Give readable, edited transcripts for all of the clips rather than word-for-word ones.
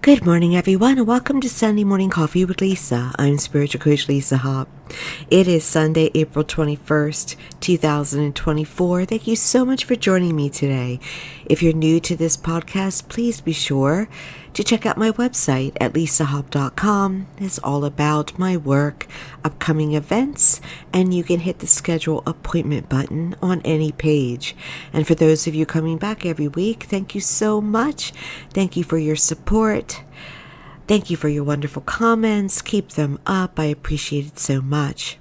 Good morning, everyone, and welcome to Sunday Morning Coffee with Lisa. I'm Spiritual Coach Lisa Hop. It is Sunday, April 21st, 2024. Thank you so much for joining me today. If you're new to this podcast, please be sure to check out my website at lisahop.com. It's all about my work, upcoming events, and you can hit the schedule appointment button on any page. And for those of you coming back every week, thank you so much. Thank you for your support. Thank you for your wonderful comments. Keep them up. I appreciate it so much.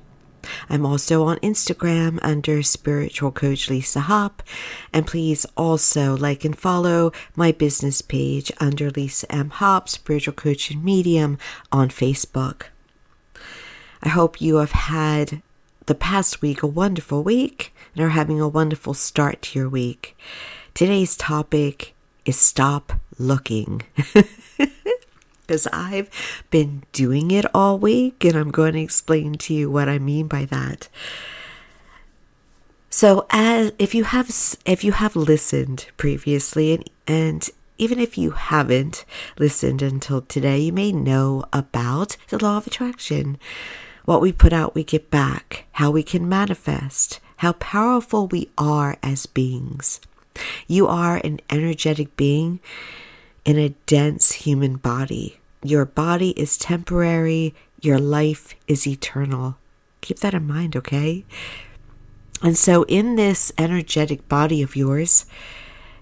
I'm also on Instagram under Spiritual Coach Lisa Hop, and please also like and follow my business page under Lisa M. Hop, Spiritual Coach and Medium on Facebook. I hope you have had the past week a wonderful week and are having a wonderful start to your week. Today's topic is stop looking. Because I've been doing it all week, and I'm going to explain to you what I mean by that. So, if you have listened previously, and even if you haven't listened until today, you may know about the law of attraction. What we put out, we get back. How we can manifest. How powerful we are as beings. You are an energetic being in a dense human body. Your body is temporary. Your life is eternal. Keep that in mind, okay? And so in this energetic body of yours,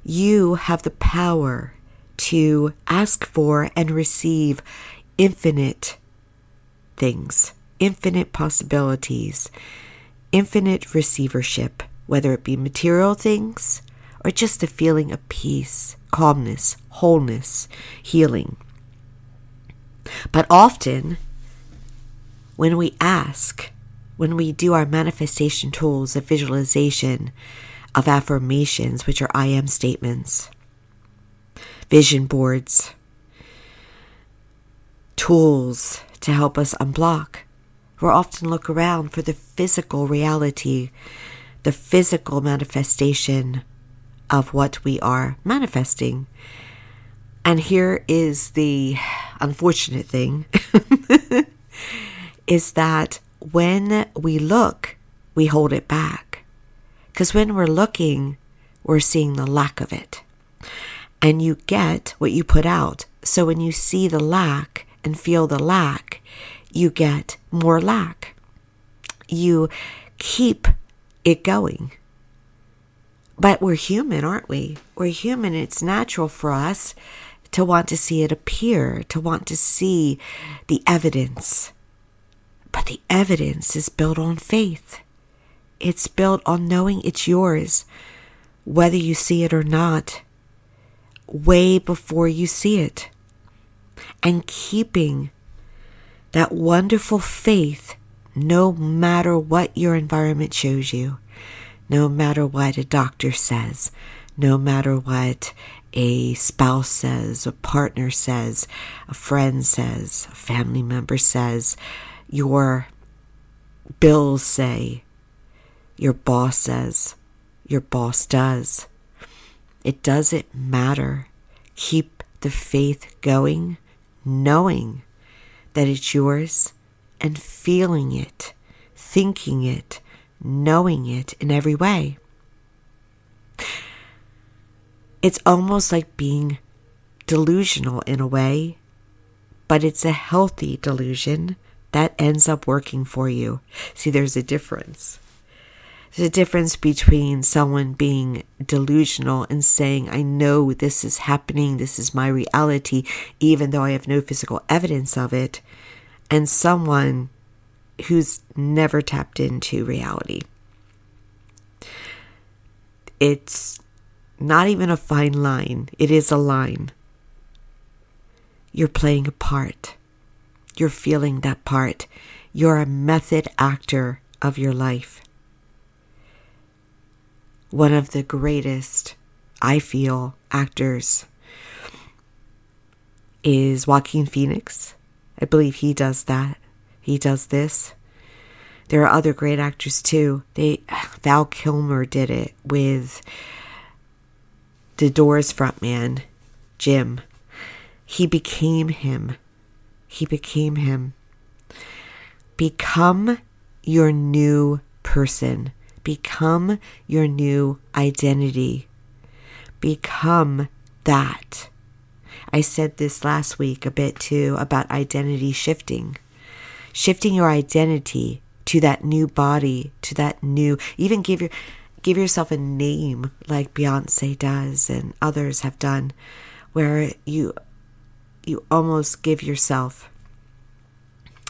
you have the power to ask for and receive infinite things, infinite possibilities, infinite receivership, whether it be material things or just a feeling of peace, calmness, wholeness, healing. But often, when we ask, when we do our manifestation tools of visualization, of affirmations, which are I am statements, vision boards, tools to help us unblock, we'll often look around for the physical reality, the physical manifestation of what we are manifesting. And here is the unfortunate thing, is that when we look, we hold it back. Because when we're looking, we're seeing the lack of it. And you get what you put out. So when you see the lack and feel the lack, you get more lack. You keep it going. But we're human, aren't we? We're human. It's natural for us to want to see it appear, to want to see the evidence. But the evidence is built on faith. It's built on knowing it's yours, whether you see it or not, way before you see it. And keeping that wonderful faith no matter what your environment shows you. No matter what a doctor says, no matter what a spouse says, a partner says, a friend says, a family member says, your bills say, your boss says, your boss does. It doesn't matter. Keep the faith going, knowing that it's yours and feeling it, thinking it, knowing it in every way. It's almost like being delusional in a way, but it's a healthy delusion that ends up working for you. See, there's a difference. There's a difference between someone being delusional and saying, I know this is happening, this is my reality, even though I have no physical evidence of it, and someone who's never tapped into reality. It's not even a fine line. It is a line. You're playing a part. You're feeling that part. You're a method actor of your life. One of the greatest, I feel, actors is Joaquin Phoenix. I believe he does that. He does this. There are other great actors too. Val Kilmer did it with the Doors frontman, Jim. He became him. He became him. Become your new person. Become your new identity. Become that. I said this last week a bit too about identity shifting. Shifting your identity to that new body, to that new, even give yourself a name like Beyonce does and others have done, where you almost give yourself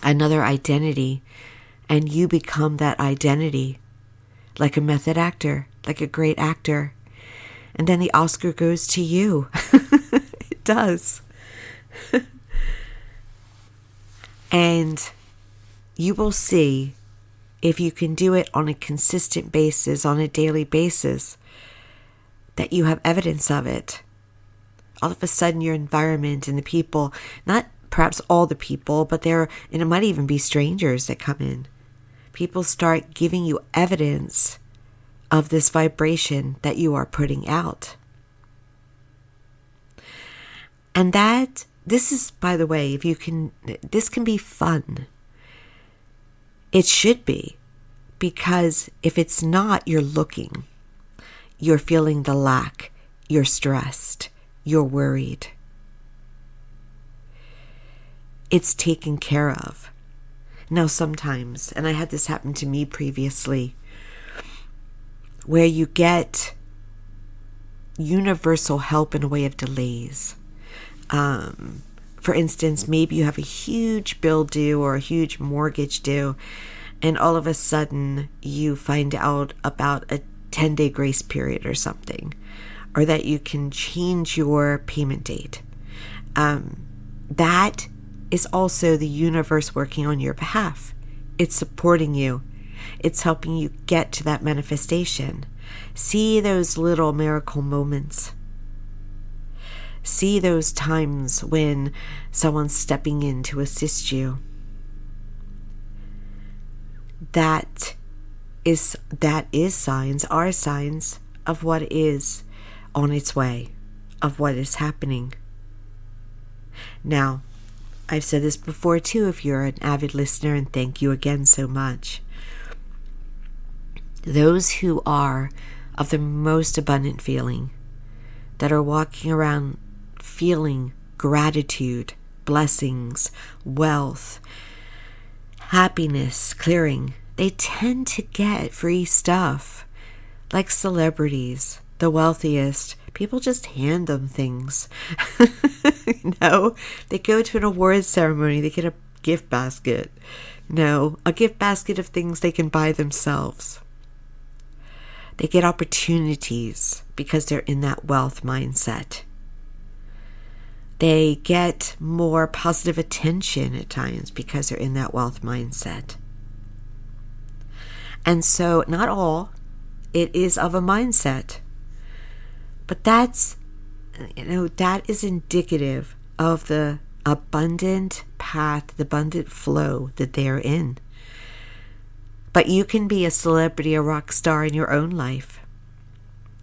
another identity and you become that identity, like a method actor, like a great actor. And then the Oscar goes to you. It does. And you will see, if you can do it on a consistent basis, on a daily basis, that you have evidence of it. All of a sudden your environment and the people, not perhaps all the people, but and it might even be strangers that come in. People start giving you evidence of this vibration that you are putting out. And this is, by the way, this can be fun. It should be, because if it's not, you're feeling the lack, you're stressed, you're worried. It's taken care of. Now sometimes, and I had this happen to me previously, where you get universal help in a way of delays. For instance, maybe you have a huge bill due or a huge mortgage due, and all of a sudden you find out about a 10-day grace period or something, or that you can change your payment date. That is also the universe working on your behalf. It's supporting you. It's helping you get to that manifestation. See those little miracle moments. See those times when someone's stepping in to assist you. That is signs, are signs of what is on its way, of what is happening. Now, I've said this before too, if you're an avid listener, and thank you again so much. Those who are of the most abundant feeling, that are walking around feeling gratitude, blessings, wealth, happiness, clearing, they tend to get free stuff. Like celebrities, the wealthiest, people just hand them things. They go to an awards ceremony, they get a gift basket. A gift basket of things they can buy themselves. They get opportunities because they're in that wealth mindset. They get more positive attention at times because they're in that wealth mindset. And so, not all, it is of a mindset. But that is indicative of the abundant path, the abundant flow that they're in. But you can be a celebrity, a rock star in your own life.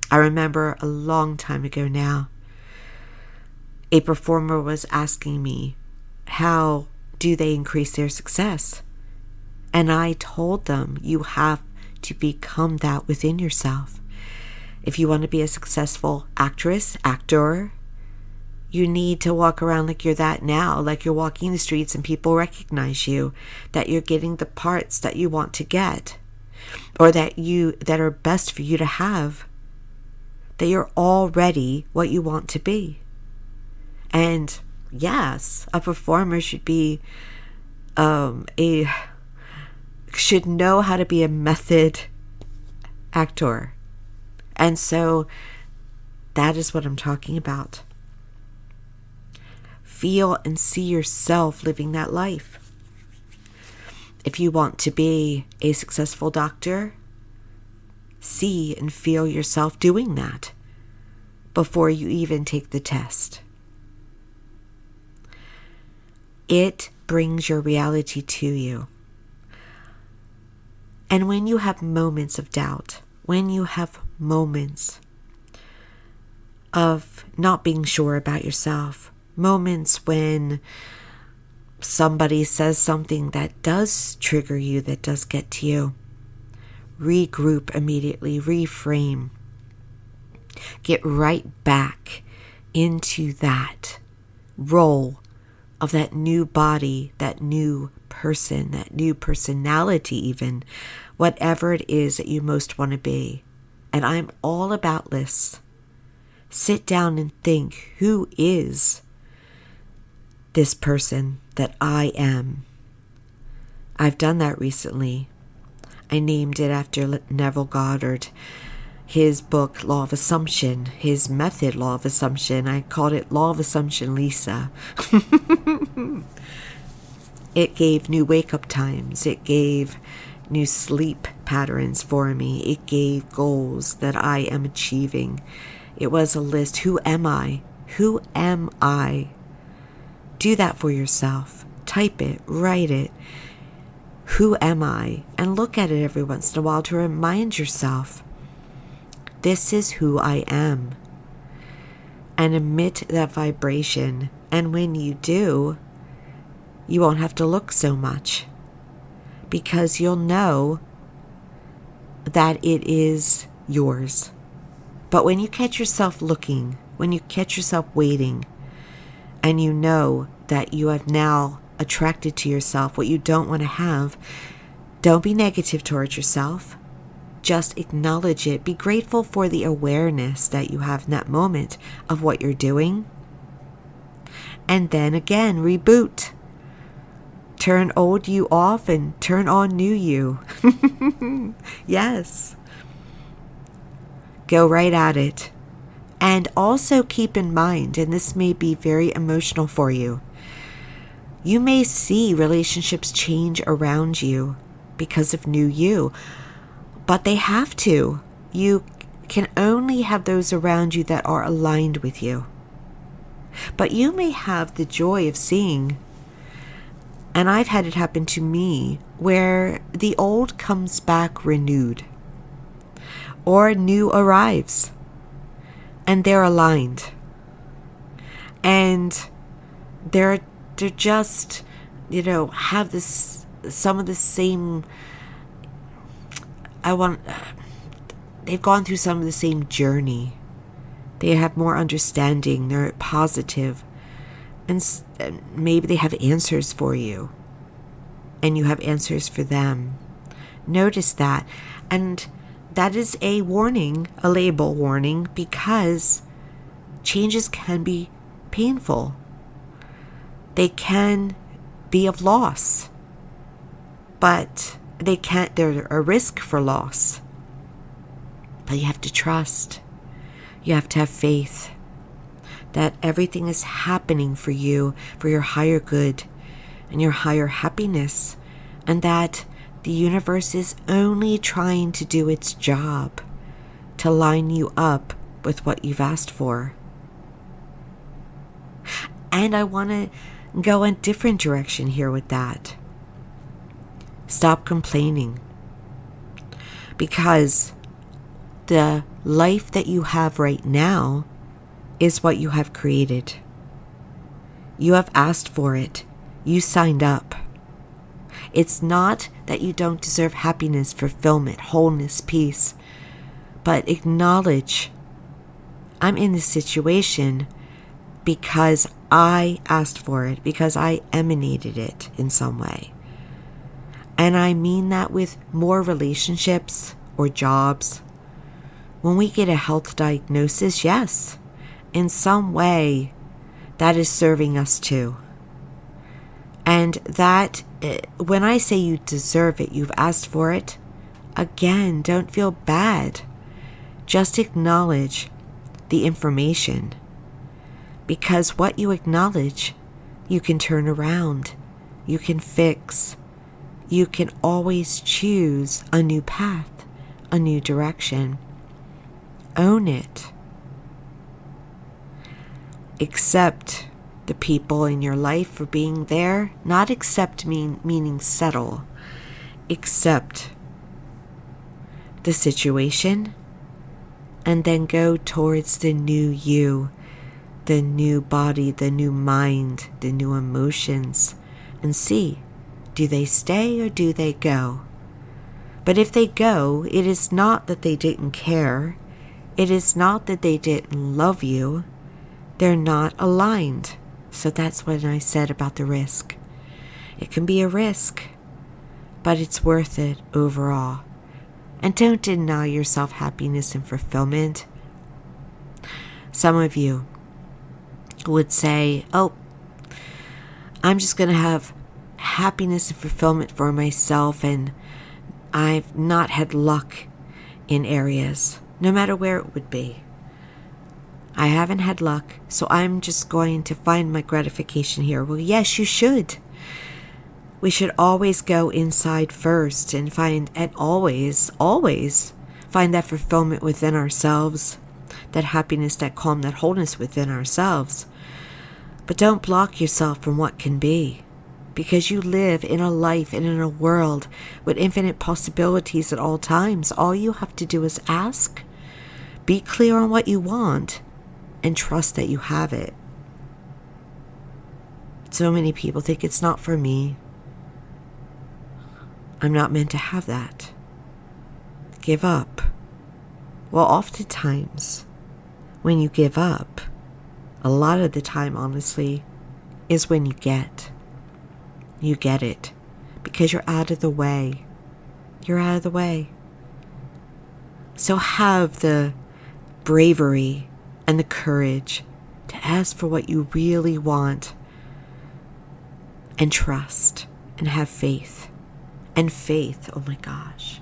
I remember a long time ago now, a performer was asking me, how do they increase their success? And I told them, you have to become that within yourself. If you want to be a successful actress, actor, you need to walk around like you're that now, like you're walking the streets and people recognize you, that you're getting the parts that you want to get, or that are best for you to have, that you're already what you want to be. And yes, a performer should know how to be a method actor. And so that is what I'm talking about. Feel and see yourself living that life. If you want to be a successful doctor, see and feel yourself doing that before you even take the test. It brings your reality to you. And when you have moments of doubt, when you have moments of not being sure about yourself, moments when somebody says something that does trigger you, that does get to you. Regroup immediately, reframe. Get right back into that role of that new body, that new person, that new personality even, whatever it is that you most want to be. And I'm all about this. Sit down and think, who is this person that I am? I've done that recently. I named it after Neville Goddard. His book, Law of Assumption, his method, Law of Assumption. I called it Law of Assumption Lisa. It gave new wake-up times. It gave new sleep patterns for me. It gave goals that I am achieving. It was a list. Who am I? Who am I? Do that for yourself. Type it. Write it. Who am I? And look at it every once in a while to remind yourself, this is who I am. And emit that vibration. And when you do, you won't have to look so much, because you'll know that it is yours. But when you catch yourself looking, when you catch yourself waiting, and you know that you have now attracted to yourself what you don't want to have, don't be negative towards yourself. Just acknowledge it. Be grateful for the awareness that you have in that moment of what you're doing. And then again, reboot. Turn old you off and turn on new you. Yes. Go right at it. And also keep in mind, and this may be very emotional for you, you may see relationships change around you because of new you, but they have to. You can only have those around you that are aligned with you. But you may have the joy of seeing, and I've had it happen to me, where the old comes back renewed, or new arrives, and they're aligned. And they're just, have this, some of the same, they've gone through some of the same journey. They have more understanding, they're positive, and maybe they have answers for you, and you have answers for them. Notice that, and that is a warning, a label warning, because changes can be painful. They can be of loss, but they're a risk for loss. But you have to trust. You have to have faith that everything is happening for you, for your higher good and your higher happiness, and that the universe is only trying to do its job to line you up with what you've asked for. And I want to go a different direction here with that. Stop complaining, because the life that you have right now is what you have created. You have asked for it. You signed up. It's not that you don't deserve happiness, fulfillment, wholeness, peace, but acknowledge, I'm in this situation because I asked for it, because I emanated it in some way. And I mean that with more relationships or jobs. When we get a health diagnosis, yes, in some way that is serving us too. And that, when I say you deserve it, you've asked for it, again, don't feel bad. Just acknowledge the information. Because what you acknowledge, you can turn around, you can fix, you can always choose a new path, a new direction. Own it. Accept the people in your life for being there. Not accept meaning settle. Accept the situation and then go towards the new you, the new body, the new mind, the new emotions, and see, do they stay or do they go? But if they go, it is not that they didn't care. It is not that they didn't love you. They're not aligned. So that's what I said about the risk. It can be a risk, but it's worth it overall. And don't deny yourself happiness and fulfillment. Some of you would say, oh, I'm just going to have happiness and fulfillment for myself, and I've not had luck in areas, no matter where it would be. I haven't had luck, so I'm just going to find my gratification here. Well, yes, you should. We should always go inside first and always find that fulfillment within ourselves, that happiness, that calm, that wholeness within ourselves. But don't block yourself from what can be, because you live in a life and in a world with infinite possibilities at all times. All you have to do is ask, be clear on what you want, and trust that you have it. So many people think it's not for me. I'm not meant to have that. Give up. Well, oftentimes, when you give up, a lot of the time, honestly, is when you get it. Because you're out of the way. You're out of the way. So have the bravery and the courage to ask for what you really want, and trust and have faith. And faith, oh my gosh.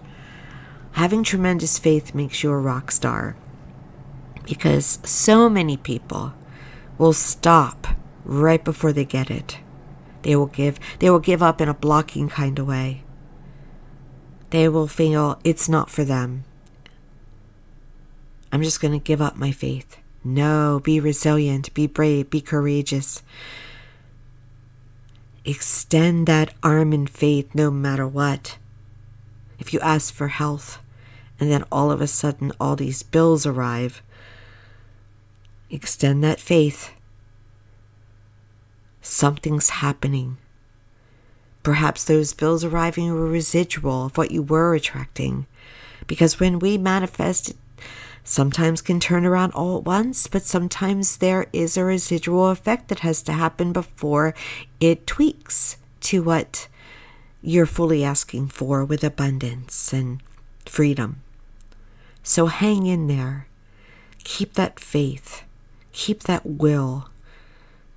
Having tremendous faith makes you a rock star, because so many people will stop right before they get it. They will give up in a blocking kind of way. They will feel it's not for them. I'm just going to give up my faith. No, be resilient, be brave, be courageous. Extend that arm in faith no matter what. If you ask for health and then all of a sudden all these bills arrive, extend that faith. Something's happening. Perhaps those bills arriving were residual of what you were attracting. Because when we manifest, it sometimes can turn around all at once, but sometimes there is a residual effect that has to happen before it tweaks to what you're fully asking for with abundance and freedom. So hang in there. Keep that faith. Keep that will.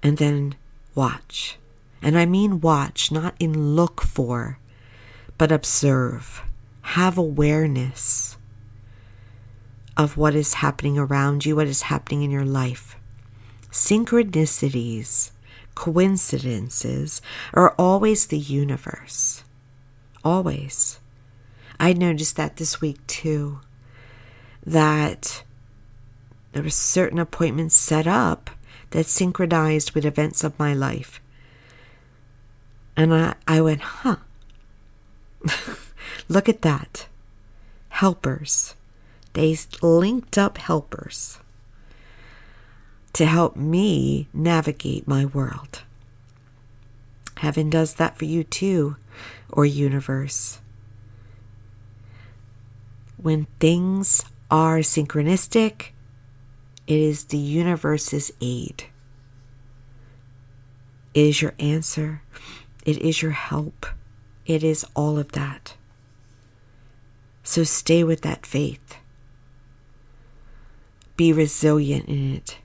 And then watch. And I mean watch, not in look for, but observe. Have awareness of what is happening around you, what is happening in your life. Synchronicities, coincidences are always the universe. Always. I noticed that this week too, that there were certain appointments set up that synchronized with events of my life. And I went, look at that. Helpers. They linked up helpers to help me navigate my world. Heaven does that for you too, or universe. When things are synchronistic, it is the universe's aid. It is your answer. It is your help. It is all of that. So stay with that faith. Be resilient in it.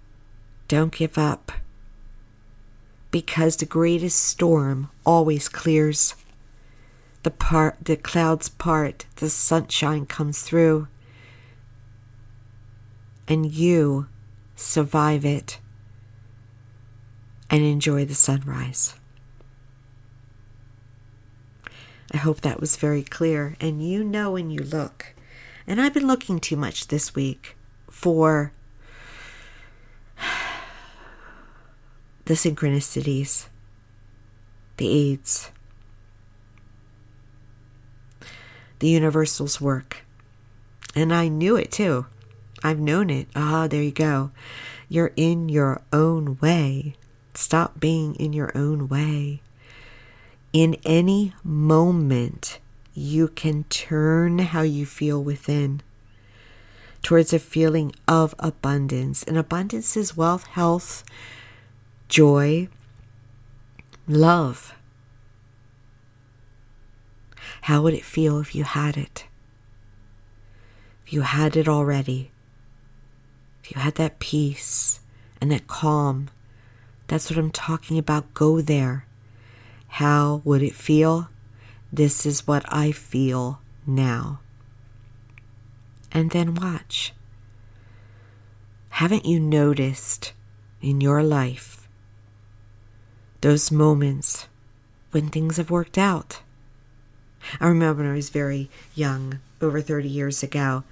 Don't give up. Because the greatest storm always clears. The clouds part, the sunshine comes through. And you survive it and enjoy the sunrise. I hope that was very clear. And you know when you look. And I've been looking too much this week for the synchronicities, the aids, the universal's work. And I knew it too. I've known it. There you go. You're in your own way. Stop being in your own way. In any moment, you can turn how you feel within towards a feeling of abundance. And abundance is wealth, health, joy, love. How would it feel if you had it? If you had it already? If you had that peace and that calm? That's what I'm talking about. Go there. How would it feel? This is what I feel now. And then watch. Haven't you noticed in your life those moments when things have worked out? I remember when I was very young, over 30 years ago,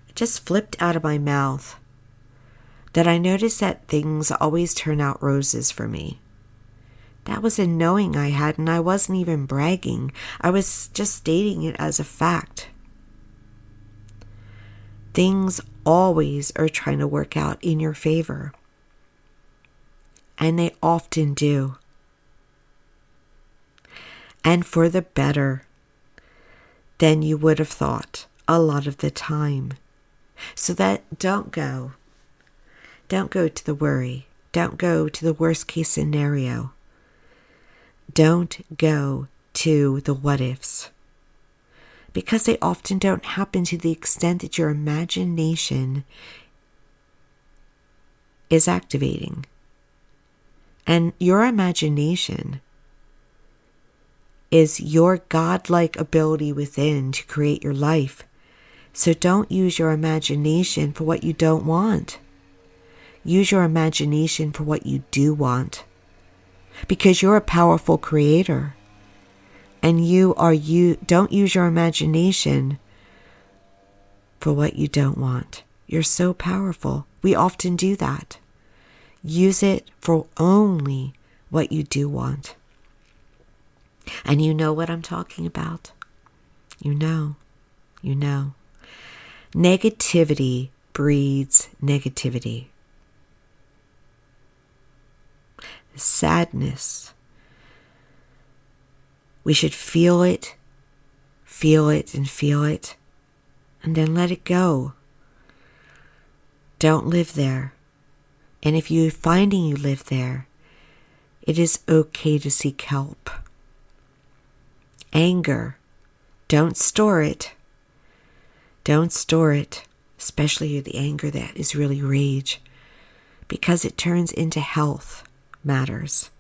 it just flipped out of my mouth that I noticed that things always turn out roses for me. That was a knowing I had, and I wasn't even bragging. I was just stating it as a fact. Things always are trying to work out in your favor. And they often do. And for the better than you would have thought a lot of the time. So that don't go to the worry. Don't go to the worst case scenario. Don't go to the what ifs, because they often don't happen to the extent that your imagination is activating. And your imagination is your godlike ability within to create your life. So don't use your imagination for what you don't want. Use your imagination for what you do want. Because you're a powerful creator. And you don't use your imagination for what you don't want. You're so powerful. We often do that. Use it for only what you do want. And you know what I'm talking about. You know. Negativity breeds negativity. Sadness. We should feel it, and then let it go. Don't live there. And if you're finding you live there, it is okay to seek help. Anger. Don't store it. Especially the anger that is really rage, because it turns into health matters.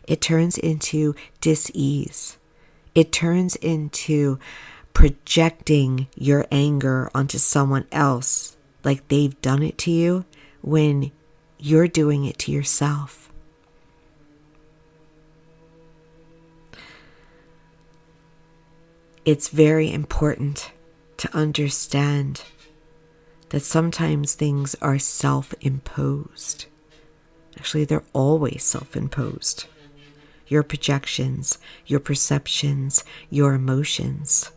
It turns into dis-ease. It turns into projecting your anger onto someone else like they've done it to you when you're doing it to yourself. It's very important to understand that sometimes things are self-imposed. Actually, they're always self-imposed. Your projections, your perceptions, your emotions.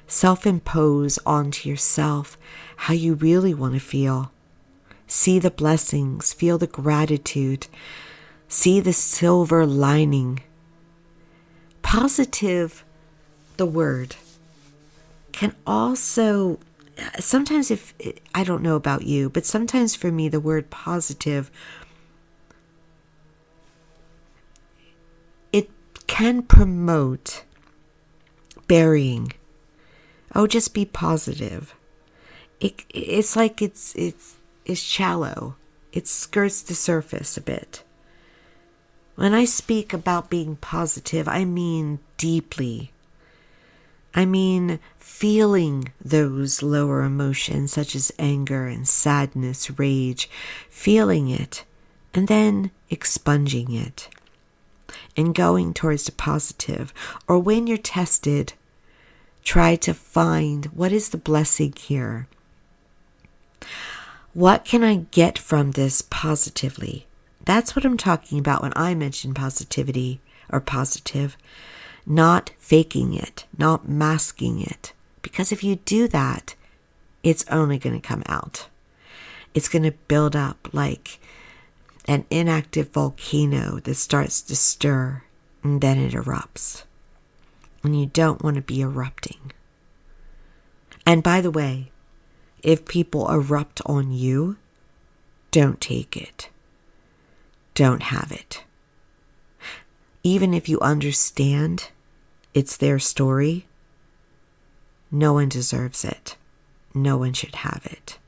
Self-impose onto yourself how you really want to feel. See the blessings, feel the gratitude, see the silver lining. Positive, the word, can also, sometimes I don't know about you, but sometimes for me the word positive, it can promote burying. Oh, just be positive. It's like it's shallow. It skirts the surface a bit. When I speak about being positive, I mean deeply. I mean feeling those lower emotions such as anger and sadness, rage, feeling it, and then expunging it and going towards the positive. Or when you're tested, try to find what is the blessing here. What can I get from this positively? That's what I'm talking about when I mention positivity or positive. Not faking it, not masking it. Because if you do that, it's only going to come out. it's going to build up like an inactive volcano that starts to stir, and then it erupts. And you don't want to be erupting. And by the way, if people erupt on you, don't take it. Don't have it. Even if you understand it's their story, no one deserves it. No one should have it.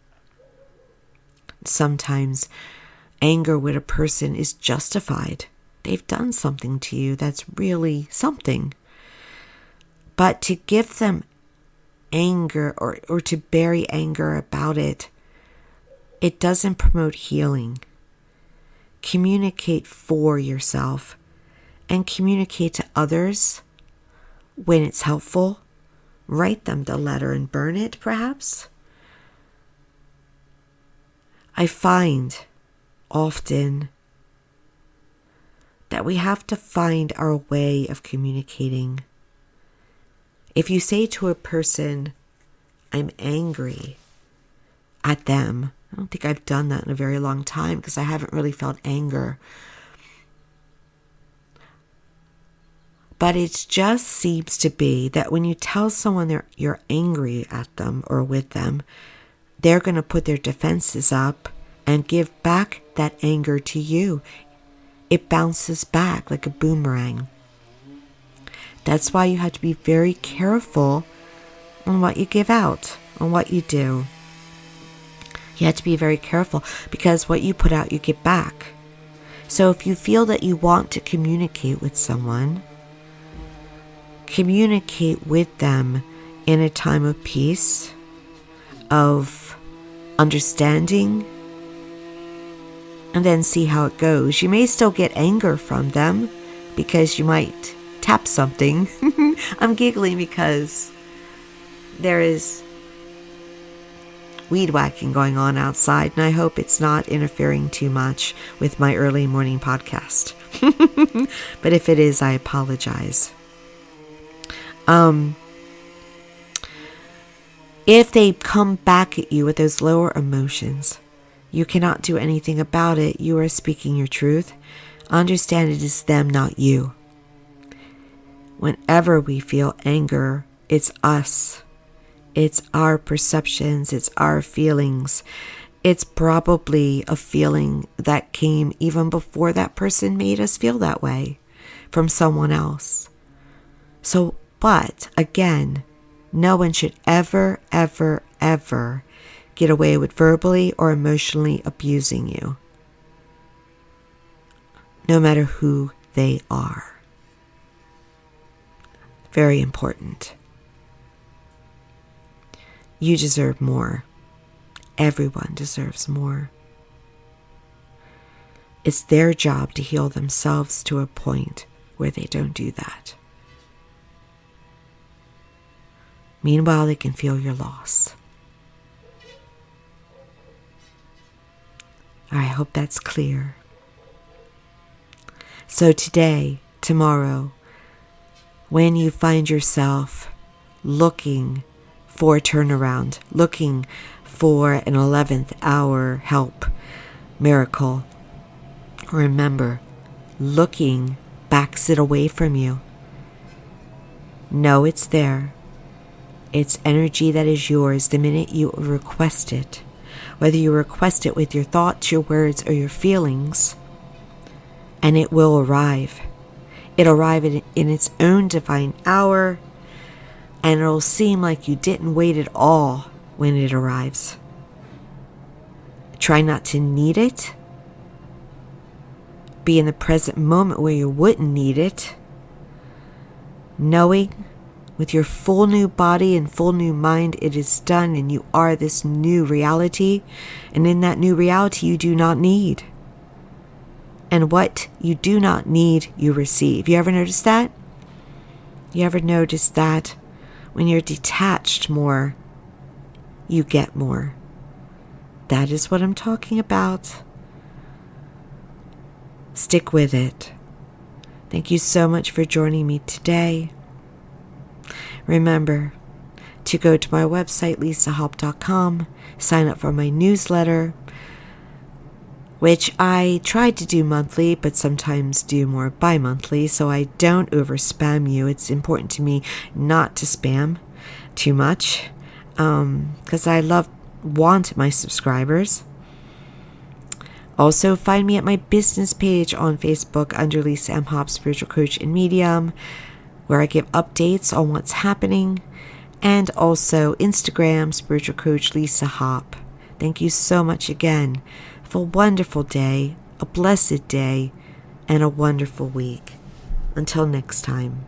Sometimes anger with a person is justified. They've done something to you that's really something. But to give them anger or to bury anger about it, it doesn't promote healing. Communicate for yourself and communicate to others when it's helpful. Write them the letter and burn it, perhaps. I find often that we have to find our way of communicating. If you say to a person, I'm angry at them, I don't think I've done that in a very long time because I haven't really felt anger. But it just seems to be that when you tell someone you're angry at them or with them, they're going to put their defenses up and give back that anger to you. It bounces back like a boomerang. That's why you have to be very careful on what you give out, on what you do. You have to be very careful because what you put out, you get back. So if you feel that you want to communicate with someone, communicate with them in a time of peace, of understanding, and then see how it goes. You may still get anger from them because you might tap something. I'm giggling because there is weed whacking going on outside, and I hope it's not interfering too much with my early morning podcast. But if it is, I apologize. If they come back at you with those lower emotions, you cannot do anything about it. You are speaking your truth. Understand it is them, not you. Whenever we feel anger, it's us. It's our perceptions. It's our feelings. It's probably a feeling that came even before that person made us feel that way from someone else. So, but again, no one should ever, ever, ever get away with verbally or emotionally abusing you, no matter who they are. Very important. You deserve more. Everyone deserves more. It's their job to heal themselves to a point where they don't do that. Meanwhile, they can feel your loss. I hope that's clear. So today, tomorrow, when you find yourself looking for a turnaround, looking for an 11th hour help, miracle, remember, looking backs it away from you. Know it's there. It's energy that is yours the minute you request it. Whether you request it with your thoughts, your words, or your feelings, and it will arrive. It'll arrive in its own divine hour, and it'll seem like you didn't wait at all when it arrives. Try not to need it. Be in the present moment where you wouldn't need it. Knowing with your full new body and full new mind it is done, and you are this new reality. And in that new reality you do not need. And what you do not need, you receive. You ever notice that? You ever notice that when you're detached more, you get more? That is what I'm talking about. Stick with it. Thank you so much for joining me today. Remember to go to my website, lisahop.com, sign up for my newsletter, which I try to do monthly, but sometimes do more bi-monthly, so I don't over spam you. It's important to me not to spam too much, because I want my subscribers. Also, find me at my business page on Facebook under Lisa M. Hop, Spiritual Coach and Medium, where I give updates on what's happening, and also Instagram, Spiritual Coach Lisa Hop. Thank you so much again. Have a wonderful day, a blessed day, and a wonderful week. Until next time.